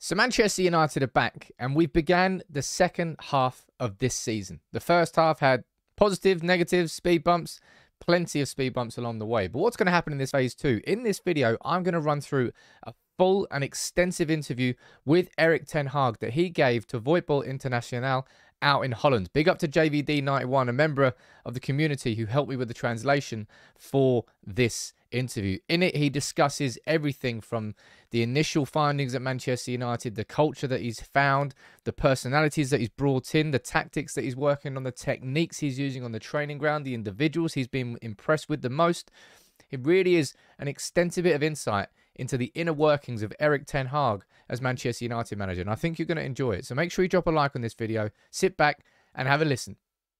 So Manchester United are back, and we've began the second half of this season. The first half had positives, negatives, speed bumps, plenty of speed bumps along the way. But what's going to happen in this phase two? In this video, I'm going to run through a full and extensive interview with Erik Ten Hag that he gave to Voetbal Internacional out in Holland. Big up to JVD91, a member of the community who helped me with the translation for this interview. In it, he discusses everything from the initial findings at Manchester United, the culture that he's found, the personalities that he's brought in, the tactics that he's working on, the techniques he's using on the training ground, the individuals he's been impressed with the most. It really is an extensive bit of insight into the inner workings of Erik Ten Hag as Manchester United manager, and I think you're going to enjoy it. So make sure you drop a like on this video, sit back and have a listen.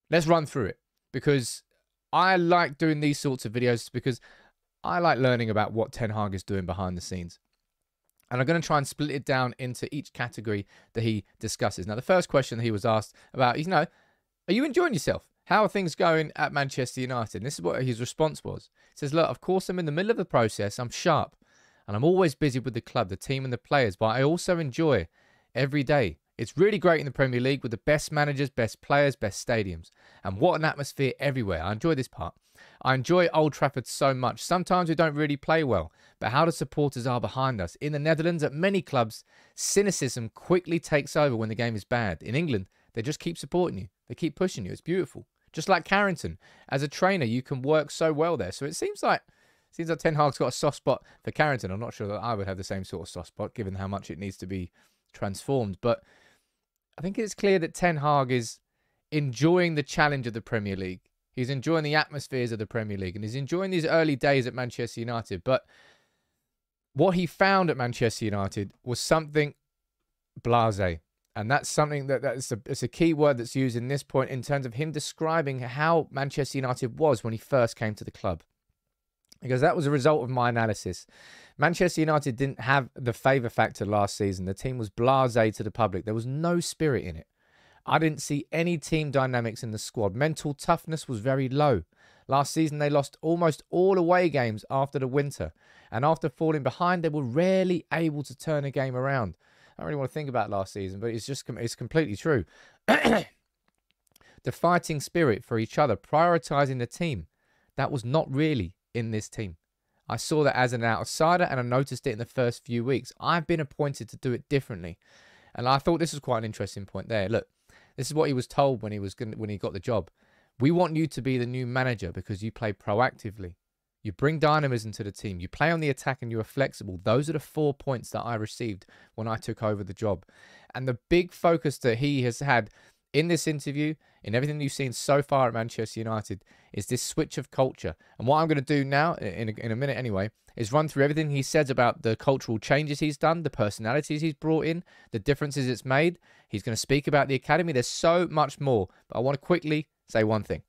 Let's run through it, because I like doing these sorts of videos because I like learning about what Ten Hag is doing behind the scenes. And I'm going to try and split it down into each category that he discusses. Now, the first question that he was asked about is, are you enjoying yourself? How are things going at Manchester United? And this is what his response was. He says, look, of course, I'm in the middle of the process. I'm sharp. And I'm always busy with the club, the team and the players. But I also enjoy every day. It's really great in the Premier League with the best managers, best players, best stadiums. And what an atmosphere everywhere. I enjoy this part. I enjoy Old Trafford so much. Sometimes we don't really play well, but how the supporters are behind us. In the Netherlands, at many clubs, cynicism quickly takes over when the game is bad. In England, they just keep supporting you. They keep pushing you. It's beautiful. Just like Carrington. As a trainer, you can work so well there. So it seems like Ten Hag's got a soft spot for Carrington. I'm not sure that I would have the same sort of soft spot, given how much it needs to be transformed. But I think it's clear that Ten Hag is enjoying the challenge of the Premier League. He's enjoying the atmospheres of the Premier League, and he's enjoying these early days at Manchester United. But what he found at Manchester United was something blasé. And that's something it's a key word that's used in this point in terms of him describing how Manchester United was when he first came to the club. Because that was a result of my analysis. Manchester United didn't have the favour factor last season. The team was blasé to the public. There was no spirit in it. I didn't see any team dynamics in the squad. Mental toughness was very low. Last season, they lost almost all away games after the winter. And after falling behind, they were rarely able to turn a game around. I don't really want to think about last season, but it's completely true. The fighting spirit for each other, prioritising the team, that was not really in this team. I saw that as an outsider, and I noticed it in the first few weeks. I've been appointed to do it differently. And I thought this was quite an interesting point there. Look, this is what he was told when he got the job. We want you to be the new manager because you play proactively. You bring dynamism to the team. You play on the attack and you are flexible. Those are the 4 points that I received when I took over the job. And the big focus that he has had in this interview, in everything you've seen so far at Manchester United, is this switch of culture. And what I'm going to do now, in a minute anyway, is run through everything he says about the cultural changes he's done, the personalities he's brought in, the differences it's made. He's going to speak about the academy. There's so much more. But I want to quickly say one thing.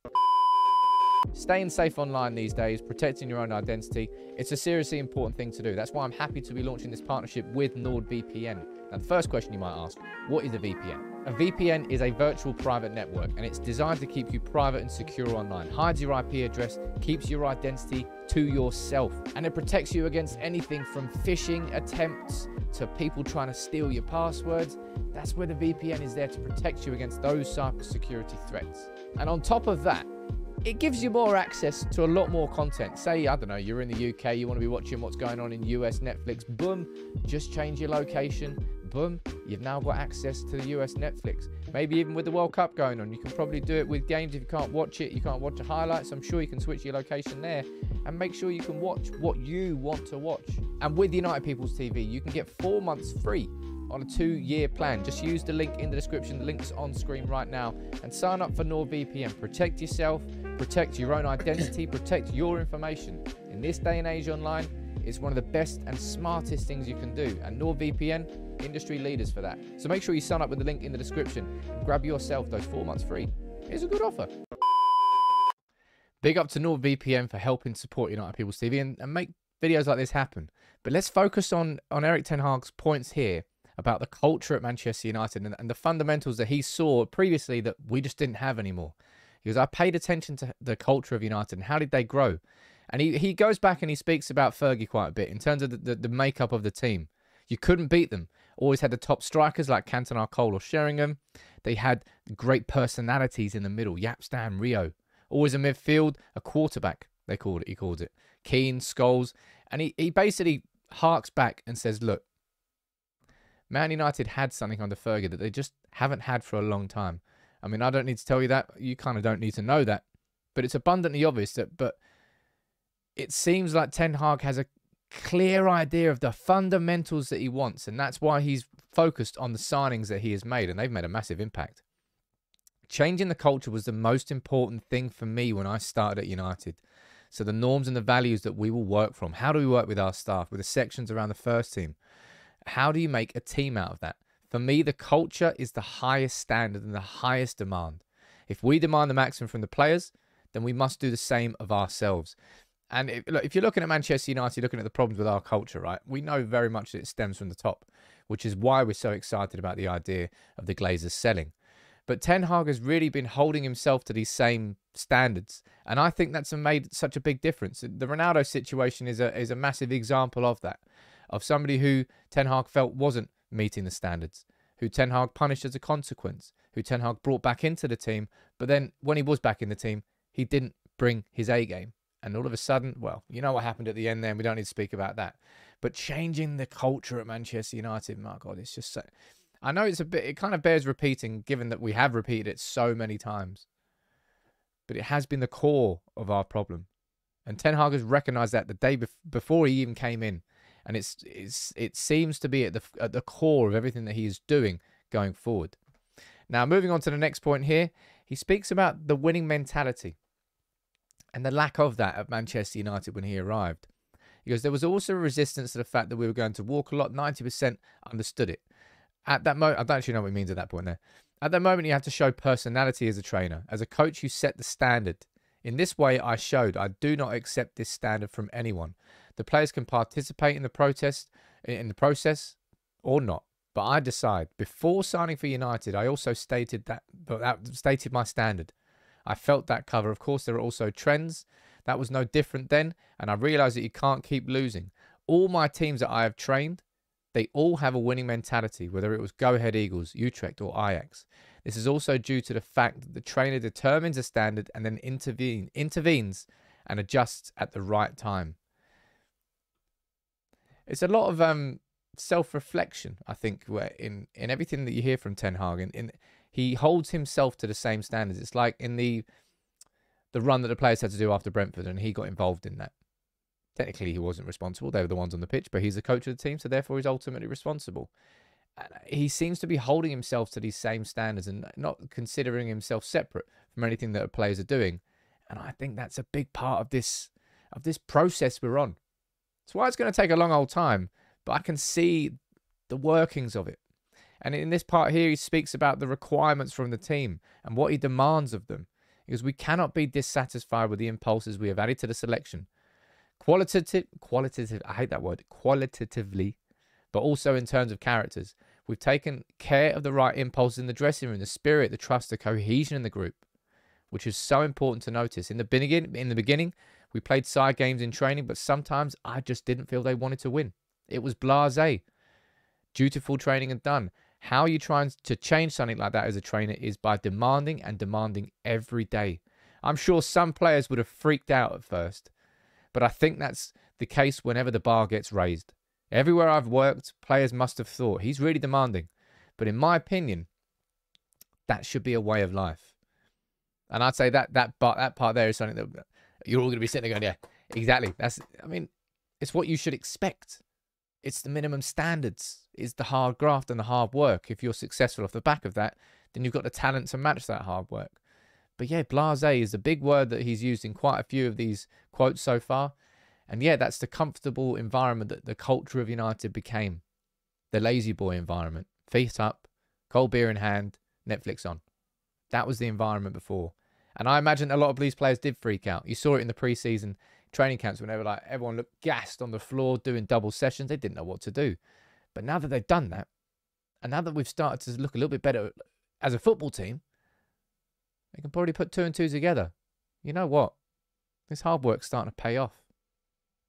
Staying safe online these days, protecting your own identity, it's a seriously important thing to do. That's why I'm happy to be launching this partnership with NordVPN. Now, the first question you might ask, what is a VPN? A VPN is a virtual private network, and it's designed to keep you private and secure online. Hides your IP address, keeps your identity to yourself, and it protects you against anything from phishing attempts to people trying to steal your passwords. That's where the VPN is there to protect you against those cybersecurity threats. And on top of that, it gives you more access to a lot more content. Say, I don't know, you're in the UK, you want to be watching what's going on in US Netflix. Boom, just change your location. Boom, you've now got access to the US Netflix. Maybe even with the World Cup going on, you can probably do it with games. If you can't watch it, you can't watch the highlights. I'm sure you can switch your location there and make sure you can watch what you want to watch. And with United People's TV, you can get 4 months free on a 2-year plan. Just use the link in the description. The link's on screen right now, and sign up for NordVPN. Protect yourself, protect your own identity, protect your information. In this day and age online, it's one of the best and smartest things you can do, and NordVPN, industry leaders for that. So make sure you sign up with the link in the description and grab yourself those 4 months free. It's a good offer. Big up to NordVPN for helping support United People's TV and make videos like this happen. But let's focus on Erik Ten Hag's points here about the culture at Manchester United and the fundamentals that he saw previously that we just didn't have anymore. He goes, I paid attention to the culture of United and how did they grow? And he goes back and he speaks about Fergie quite a bit in terms of the makeup of the team. You couldn't beat them. Always had the top strikers like Cantona, Cole or Sheringham. They had great personalities in the middle. Yapstam, Rio. Always a midfield, a quarterback, he calls it. Keane, Scholes. And he basically harks back and says, look, Man United had something under Fergie that they just haven't had for a long time. I mean, I don't need to tell you that. You kind of don't need to know that. But it's abundantly obvious that, but it seems like Ten Hag has a clear idea of the fundamentals that he wants. And that's why he's focused on the signings that he has made. And they've made a massive impact. Changing the culture was the most important thing for me when I started at United. So the norms and the values that we will work from. How do we work with our staff, with the sections around the first team? How do you make a team out of that? For me, the culture is the highest standard and the highest demand. If we demand the maximum from the players, then we must do the same of ourselves. And if you're looking at Manchester United, looking at the problems with our culture, right, we know very much that it stems from the top, which is why we're so excited about the idea of the Glazers selling. But Ten Hag has really been holding himself to these same standards. And I think that's made such a big difference. The Ronaldo situation is a massive example of that. Of somebody who Ten Hag felt wasn't meeting the standards, who Ten Hag punished as a consequence, who Ten Hag brought back into the team, but then when he was back in the team, he didn't bring his A game. And all of a sudden, well, you know what happened at the end there, and we don't need to speak about that. But changing the culture at Manchester United, my God, it's just so... I know it kind of bears repeating, given that we have repeated it so many times. But it has been the core of our problem. And Ten Hag has recognised that the day before he even came in. And it seems to be at the core of everything that he is doing going forward. Now, moving on to the next point here, he speaks about the winning mentality and the lack of that at Manchester United when he arrived. He goes, there was also a resistance to the fact that we were going to walk a lot. 90% understood it. At that moment, I don't actually know what he means at that point there. At that moment, you have to show personality as a trainer. As a coach, you set the standard. In this way, I showed I do not accept this standard from anyone. The players can participate in the process or not. But I decide. Before signing for United, I also stated stated my standard. I felt that cover. Of course, there are also trends. That was no different then. And I realized that you can't keep losing. All my teams that I have trained, they all have a winning mentality, whether it was Go Ahead Eagles, Utrecht or Ajax. This is also due to the fact that the trainer determines a standard and then intervenes and adjusts at the right time. It's a lot of self-reflection, I think, where in everything that you hear from Ten Hag. He holds himself to the same standards. It's like in the run that the players had to do after Brentford, and he got involved in that. Technically, he wasn't responsible. They were the ones on the pitch, but he's the coach of the team, so therefore he's ultimately responsible. And he seems to be holding himself to these same standards and not considering himself separate from anything that the players are doing. And I think that's a big part of this process we're on. That's why it's going to take a long old time, but I can see the workings of it. And in this part here, he speaks about the requirements from the team and what he demands of them. Because we cannot be dissatisfied with the impulses we have added to the selection. Qualitative, I hate that word, qualitatively, but also in terms of characters. We've taken care of the right impulses in the dressing room, the spirit, the trust, the cohesion in the group, which is so important to notice. In the beginning, we played side games in training, but sometimes I just didn't feel they wanted to win. It was blasé. Dutiful training and done. How you trying to change something like that as a trainer is by demanding and demanding every day. I'm sure some players would have freaked out at first, but I think that's the case whenever the bar gets raised. Everywhere I've worked, players must have thought, he's really demanding. But in my opinion, that should be a way of life. And I'd say that part there is something that you're all going to be sitting there going, yeah, exactly. It's what you should expect. It's the minimum standards. It's the hard graft and the hard work. If you're successful off the back of that, then you've got the talent to match that hard work. But yeah, blasé is a big word that he's used in quite a few of these quotes so far. And yeah, that's the comfortable environment that the culture of United became. The lazy boy environment. Feet up, cold beer in hand, Netflix on. That was the environment before. And I imagine a lot of these players did freak out. You saw it in the pre-season training camps when they were like, everyone looked gassed on the floor doing double sessions. They didn't know what to do. But now that they've done that, and now that we've started to look a little bit better as a football team, they can probably put 2 and 2 together. You know what? This hard work's starting to pay off.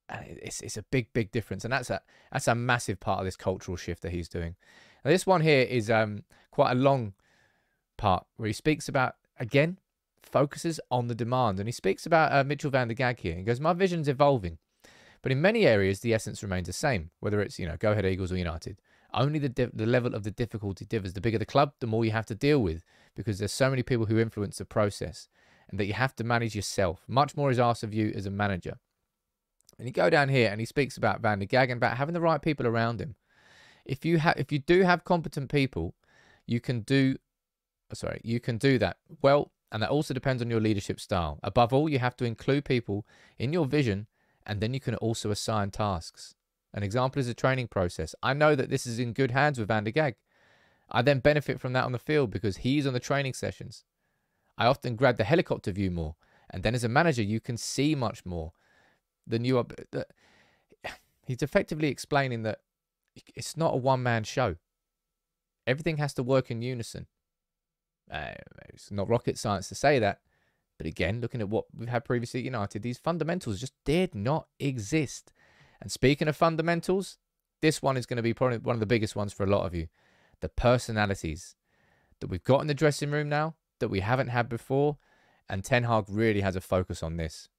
And it's a big difference. And that's a massive part of this cultural shift that he's doing. Now, this one here is quite a long part where he speaks about, again, focuses on the demand. And he speaks about Mitchell van der Gag here. He goes, my vision's evolving, but in many areas, the essence remains the same, whether it's, Go Ahead Eagles or United. Only the level of the difficulty differs. The bigger the club, the more you have to deal with, because there's so many people who influence the process and that you have to manage yourself. Much more is asked of you as a manager. And you go down here and he speaks about Van der Gag and about having the right people around him. If you do have competent people, you can do that well, and that also depends on your leadership style. Above all, you have to include people in your vision, and then you can also assign tasks. An example is a training process. I know that this is in good hands with Van der Gag. I then benefit from that on the field because he's on the training sessions. I often grab the helicopter view more, and then as a manager, you can see much more than you are. He's effectively explaining that it's not a one-man show. Everything has to work in unison. It's not rocket science to say that, but again, looking at what we've had previously at United, these fundamentals just did not exist. And speaking of fundamentals, this one is going to be probably one of the biggest ones for a lot of you. The personalities that we've got in the dressing room now that we haven't had before, and Ten Hag really has a focus on this.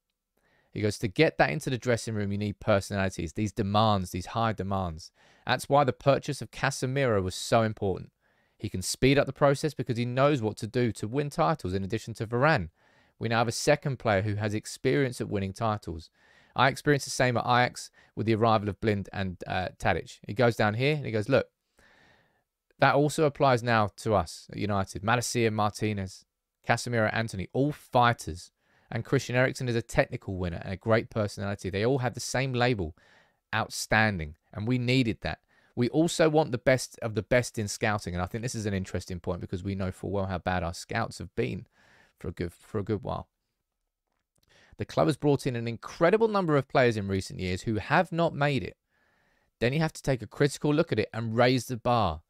He goes, to get that into the dressing room, you need personalities, these demands, these high demands. That's why the purchase of Casemiro was so important. He can speed up the process because he knows what to do to win titles in addition to Varane. We now have a second player who has experience at winning titles. I experienced the same at Ajax with the arrival of Blind and Tadic. He goes down here and he goes, look, that also applies now to us at United. Malacia, Martinez, Casemiro, Anthony, all fighters. And Christian Eriksen is a technical winner and a great personality. They all have the same label, outstanding. And we needed that. We also want the best of the best in scouting. And I think this is an interesting point because we know full well how bad our scouts have been for a good while. The club has brought in an incredible number of players in recent years who have not made it. Then you have to take a critical look at it and raise the bar.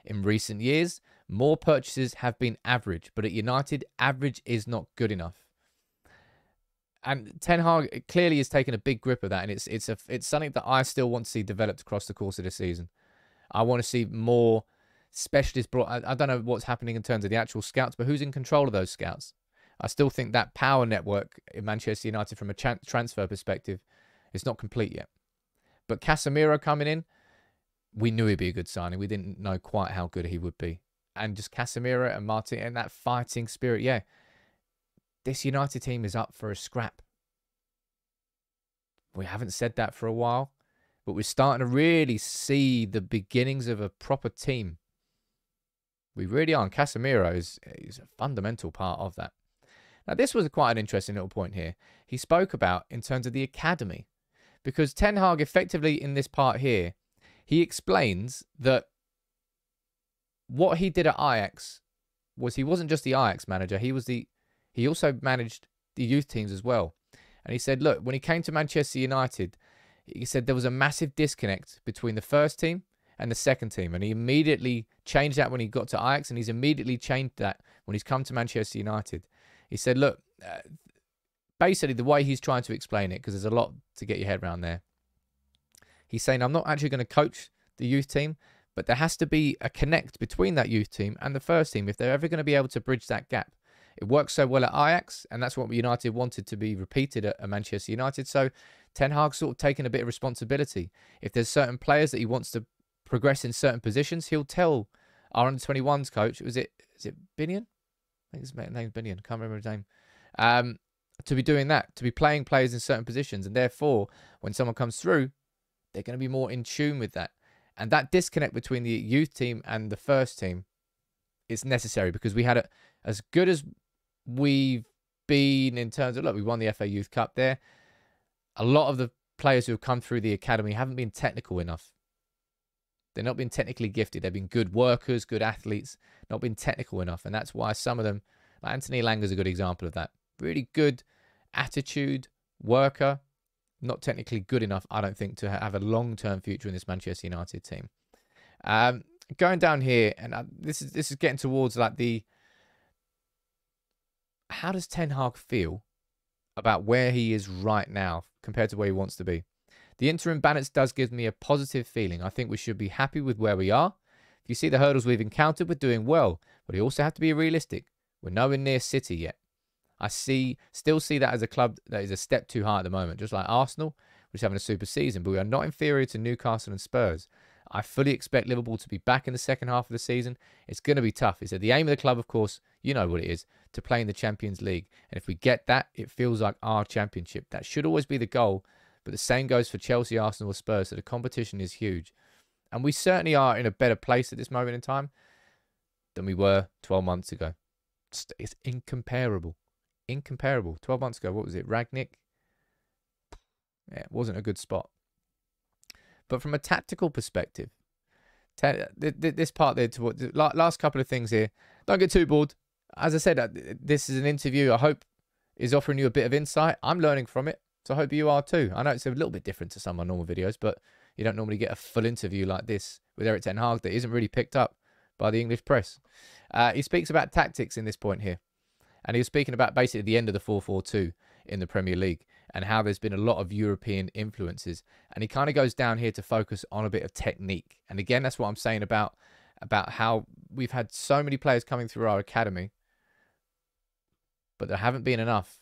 In recent years, more purchases have been average, but at United, average is not good enough. And Ten Hag clearly has taken a big grip of that, and it's something that I still want to see developed across the course of the season. I want to see more specialists brought. I don't know what's happening in terms of the actual scouts, but who's in control of those scouts? I still think that power network in Manchester United from a transfer perspective is not complete yet. But Casemiro coming in, we knew he'd be a good signing. We didn't know quite how good he would be. And just Casemiro and Martin and that fighting spirit, yeah. This United team is up for a scrap. We haven't said that for a while, but we're starting to really see the beginnings of a proper team. We really are. And Casemiro is a fundamental part of that. Now, this was quite an interesting little point here. He spoke about in terms of the academy, because Ten Hag effectively in this part here, he explains that what he did at Ajax was he wasn't just the Ajax manager. He also managed the youth teams as well. And he said, look, when he came to Manchester United, he said there was a massive disconnect between the first team and the second team. And he immediately changed that when he got to Ajax, and he's immediately changed that when he's come to Manchester United. He said, look, basically the way he's trying to explain it, because there's a lot to get your head around there. He's saying, I'm not actually going to coach the youth team, but there has to be a connect between that youth team and the first team if they're ever going to be able to bridge that gap. It worked so well at Ajax, and that's what United wanted to be repeated at Manchester United. So Ten Hag's sort of taken a bit of responsibility. If there's certain players that he wants to progress in certain positions, he'll tell our under-21s coach, is it Binion? I think his name's Binion. Can't remember his name. To be doing that, to be playing players in certain positions. And therefore, when someone comes through, they're going to be more in tune with that. And that disconnect between the youth team and the first team is necessary, because we had as good as we've been in terms of, look, we won the FA Youth Cup there. A lot of the players who have come through the academy haven't been technical enough. They've not been technically gifted. They've been good workers, good athletes, not been technical enough. And that's why some of them, like Anthony Langer's a good example of that. Really good attitude, worker, not technically good enough, I don't think, to have a long-term future in this Manchester United team. Going down here, and this is getting towards like how does Ten Hag feel about where he is right now compared to where he wants to be? The interim balance does give me a positive feeling. I think we should be happy with where we are. If you see the hurdles we've encountered, we're doing well. But we also have to be realistic. We're nowhere near City yet. I still see that as a club that is a step too high at the moment, just like Arsenal, which is having a super season. But we are not inferior to Newcastle and Spurs. I fully expect Liverpool to be back in the second half of the season. It's going to be tough. He said the aim of the club, of course, you know what it is, to play in the Champions League. And if we get that, it feels like our championship. That should always be the goal. But the same goes for Chelsea, Arsenal, or Spurs. So the competition is huge. And we certainly are in a better place at this moment in time than we were 12 months ago. It's incomparable. Incomparable. 12 months ago, what was it? Ragnick? Yeah, it wasn't a good spot. But from a tactical perspective, this part there, last couple of things here. Don't get too bored. As I said, this is an interview I hope is offering you a bit of insight. I'm learning from it, so I hope you are too. I know it's a little bit different to some of my normal videos, but you don't normally get a full interview like this with Erik Ten Hag that isn't really picked up by the English press. He speaks about tactics in this point here. And he was speaking about basically the end of the 4-4-2 in the Premier League and how there's been a lot of European influences. And he kind of goes down here to focus on a bit of technique. And again, that's what I'm saying about how we've had so many players coming through our academy, but there haven't been enough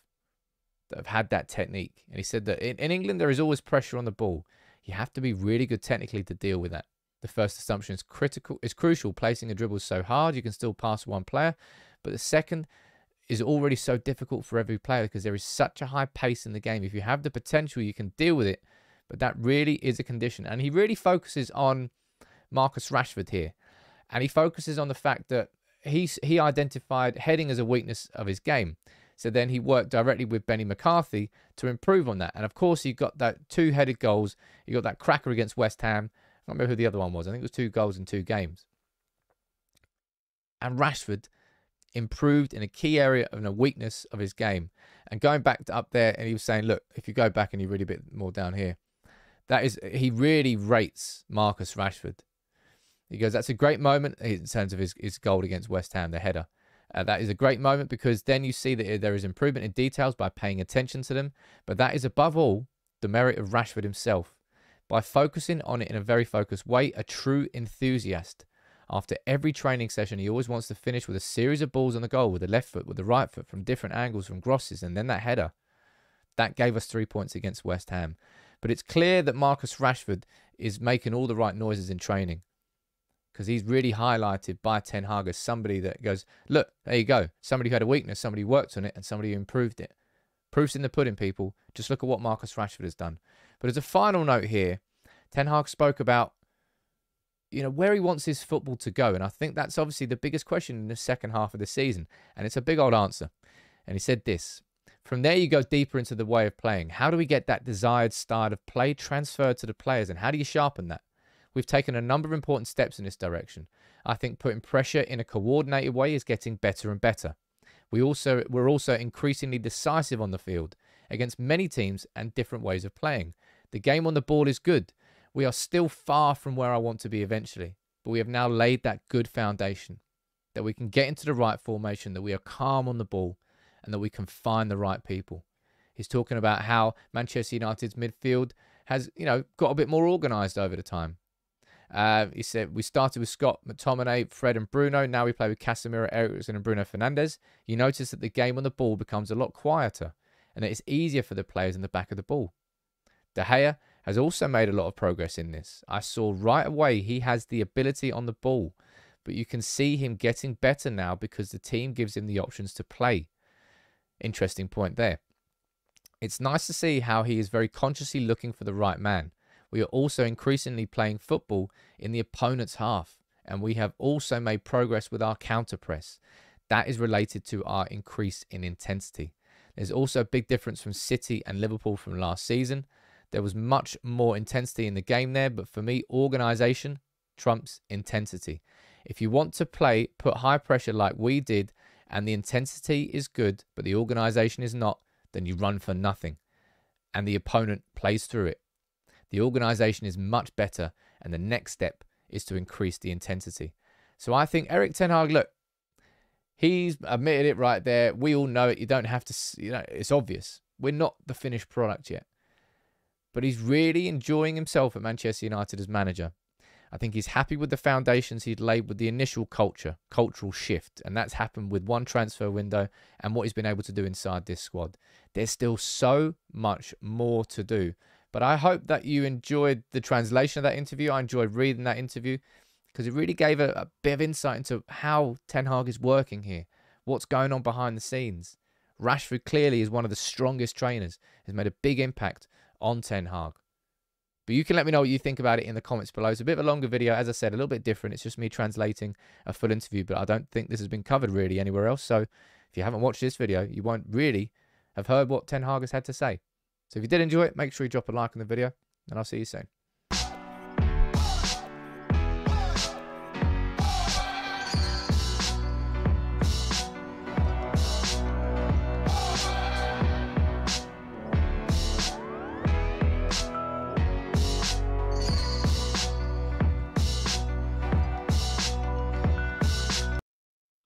that have had that technique. And he said that in England, there is always pressure on the ball. You have to be really good technically to deal with that. The first assumption is crucial. Placing a dribble is so hard, you can still pass one player. But the second is already so difficult for every player because there is such a high pace in the game. If you have the potential, you can deal with it. But that really is a condition. And he really focuses on Marcus Rashford here. And he focuses on the fact that he identified heading as a weakness of his game. So then he worked directly with Benny McCarthy to improve on that. And of course, he got that 2-headed goals. He got that cracker against West Ham. I don't remember who the other one was. I think it was 2 goals in 2 games. And Rashford improved in a key area and a weakness of his game. And going back to up there, and he was saying, look, if you go back and you read a bit more down here, he really rates Marcus Rashford. He goes, that's a great moment in terms of his goal against West Ham, the header. That is a great moment because then you see that there is improvement in details by paying attention to them. But that is above all the merit of Rashford himself. By focusing on it in a very focused way, a true enthusiast. After every training session, he always wants to finish with a series of balls on the goal with the left foot, with the right foot, from different angles, from crosses, and then that header. That gave us 3 points against West Ham. But it's clear that Marcus Rashford is making all the right noises in training because he's really highlighted by Ten Hag as somebody that goes, look, there you go. Somebody who had a weakness, somebody who worked on it, and somebody who improved it. Proof's in the pudding, people. Just look at what Marcus Rashford has done. But as a final note here, Ten Hag spoke about where he wants his football to go. And I think that's obviously the biggest question in the second half of the season. And it's a big old answer. And he said this: from there, you go deeper into the way of playing. How do we get that desired style of play transferred to the players? And how do you sharpen that? We've taken a number of important steps in this direction. I think putting pressure in a coordinated way is getting better and better. We're also increasingly decisive on the field against many teams and different ways of playing. The game on the ball is good. We are still far from where I want to be eventually, but we have now laid that good foundation, that we can get into the right formation, that we are calm on the ball, and that we can find the right people. He's talking about how Manchester United's midfield has, got a bit more organised over the time. He said, we started with Scott, McTominay, Fred and Bruno. Now we play with Casemiro, Erik and Bruno Fernandes. You notice that the game on the ball becomes a lot quieter and that it's easier for the players in the back of the ball. De Gea has also made a lot of progress in this. I saw right away he has the ability on the ball, but you can see him getting better now because the team gives him the options to play. Interesting point there. It's nice to see how he is very consciously looking for the right man. We are also increasingly playing football in the opponent's half, and we have also made progress with our counter press. That is related to our increase in intensity. There's also a big difference from City and Liverpool from last season. There was much more intensity in the game there, but for me, organisation trumps intensity. If you want to play, put high pressure like we did, and the intensity is good, but the organisation is not, then you run for nothing. And the opponent plays through it. The organisation is much better, and the next step is to increase the intensity. So I think Erik Ten Hag, look, he's admitted it right there. We all know it. You don't have to, it's obvious. We're not the finished product yet. but he's really enjoying himself at Manchester United as manager. I think he's happy with the foundations he'd laid with the initial cultural shift, and that's happened with one transfer window and what he's been able to do inside this squad. There's still so much more to do, but I hope that you enjoyed the translation of that interview. I enjoyed reading that interview because it really gave a bit of insight into how Ten Hag is working here, what's going on behind the scenes. Rashford clearly is one of the strongest trainers, has made a big impact on Ten Hag. But you can let me know what you think about it in the comments below. It's a bit of a longer video, as I said, a little bit different. It's just me translating a full interview, but I don't think this has been covered really anywhere else. So if you haven't watched this video, you won't really have heard what Ten Hag has had to say. So if you did enjoy it, make sure you drop a like on the video, and I'll see you soon.